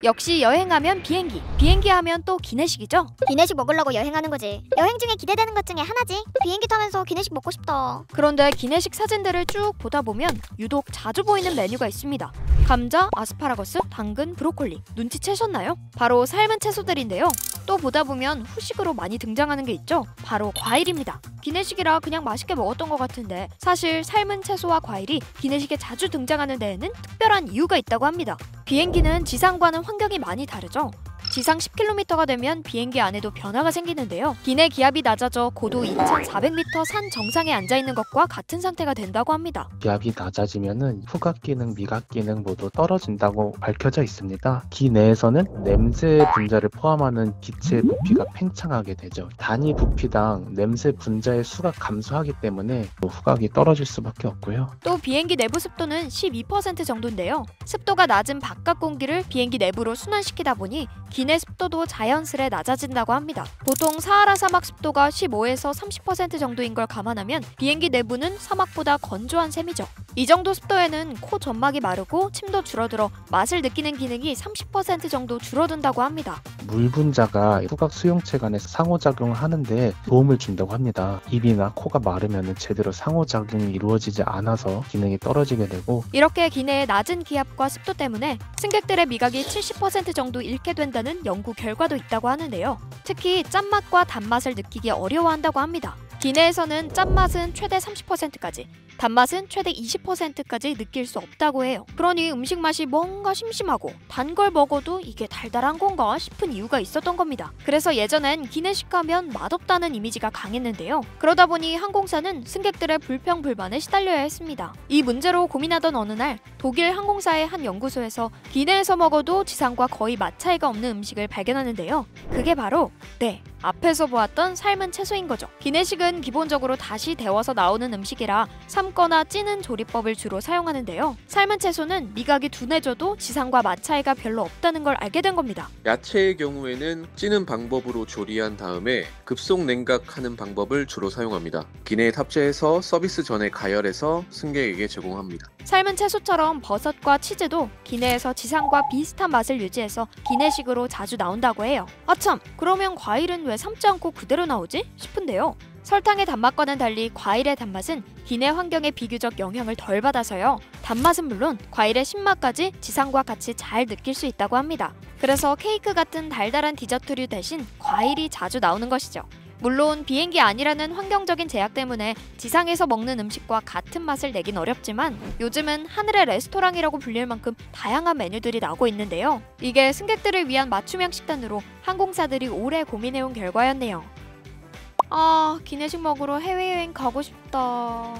역시 여행하면 비행기, 비행기 하면 또 기내식이죠? 기내식 먹으려고 여행하는 거지. 여행 중에 기대되는 것 중에 하나지. 비행기 타면서 기내식 먹고 싶다. 그런데 기내식 사진들을 쭉 보다 보면 유독 자주 보이는 메뉴가 있습니다. 감자, 아스파라거스, 당근, 브로콜리. 눈치채셨나요? 바로 삶은 채소들인데요. 또 보다 보면 후식으로 많이 등장하는 게 있죠? 바로 과일입니다. 기내식이라 그냥 맛있게 먹었던 것 같은데 사실 삶은 채소와 과일이 기내식에 자주 등장하는 데에는 특별한 이유가 있다고 합니다. 비행기는 지상과는 환경이 많이 다르죠? 지상 10km가 되면 비행기 안에도 변화가 생기는데요. 기내 기압이 낮아져 고도 2,400m 산 정상에 앉아있는 것과 같은 상태가 된다고 합니다. 기압이 낮아지면은 후각 기능, 미각 기능 모두 떨어진다고 밝혀져 있습니다. 기 내에서는 냄새 분자를 포함하는 기체의 부피가 팽창하게 되죠. 단위 부피당 냄새 분자의 수가 감소하기 때문에 후각이 떨어질 수밖에 없고요. 또 비행기 내부 습도는 12% 정도인데요. 습도가 낮은 바깥 공기를 비행기 내부로 순환시키다 보니 기내 습도도 자연스레 낮아진다고 합니다. 보통 사하라 사막 습도가 15에서 30% 정도인 걸 감안하면 비행기 내부는 사막보다 건조한 셈이죠. 이 정도 습도에는 코 점막이 마르고 침도 줄어들어 맛을 느끼는 기능이 30% 정도 줄어든다고 합니다. 물 분자가 후각 수용체 간에서 상호작용을 하는데 도움을 준다고 합니다. 입이나 코가 마르면 제대로 상호작용이 이루어지지 않아서 기능이 떨어지게 되고, 이렇게 기내의 낮은 기압과 습도 때문에 승객들의 미각이 70% 정도 잃게 된다는 연구 결과도 있다고 하는데요. 특히 짠맛과 단맛을 느끼기 어려워한다고 합니다. 기내에서는 짠맛은 최대 30%까지, 단맛은 최대 20%까지 느낄 수 없다고 해요. 그러니 음식 맛이 뭔가 심심하고 단 걸 먹어도 이게 달달한 건가 싶은 이유가 있었던 겁니다. 그래서 예전엔 기내식 하면 맛없다는 이미지가 강했는데요. 그러다 보니 항공사는 승객들의 불평불만에 시달려야 했습니다. 이 문제로 고민하던 어느 날 독일 항공사의 한 연구소에서 기내에서 먹어도 지상과 거의 맛 차이가 없는 음식을 발견하는데요. 그게 바로 앞에서 보았던 삶은 채소인 거죠. 기내식은 기본적으로 다시 데워서 나오는 음식이라 삶거나 찌는 조리법을 주로 사용하는데요. 삶은 채소는 미각이 둔해져도 지상과 맛 차이가 별로 없다는 걸 알게 된 겁니다. 야채의 경우에는 찌는 방법으로 조리한 다음에 급속 냉각하는 방법을 주로 사용합니다. 기내에 탑재해서 서비스 전에 가열해서 승객에게 제공합니다. 삶은 채소처럼 버섯과 치즈도 기내에서 지상과 비슷한 맛을 유지해서 기내식으로 자주 나온다고 해요. 아참, 그러면 과일은 왜 삶지 않고 그대로 나오지? 싶은데요. 설탕의 단맛과는 달리 과일의 단맛은 기내 환경에 비교적 영향을 덜 받아서요. 단맛은 물론 과일의 신맛까지 지상과 같이 잘 느낄 수 있다고 합니다. 그래서 케이크 같은 달달한 디저트류 대신 과일이 자주 나오는 것이죠. 물론 비행기 안이라는 환경적인 제약 때문에 지상에서 먹는 음식과 같은 맛을 내긴 어렵지만 요즘은 하늘의 레스토랑이라고 불릴 만큼 다양한 메뉴들이 나오고 있는데요. 이게 승객들을 위한 맞춤형 식단으로 항공사들이 오래 고민해온 결과였네요. 기내식 먹으러 해외여행 가고 싶다.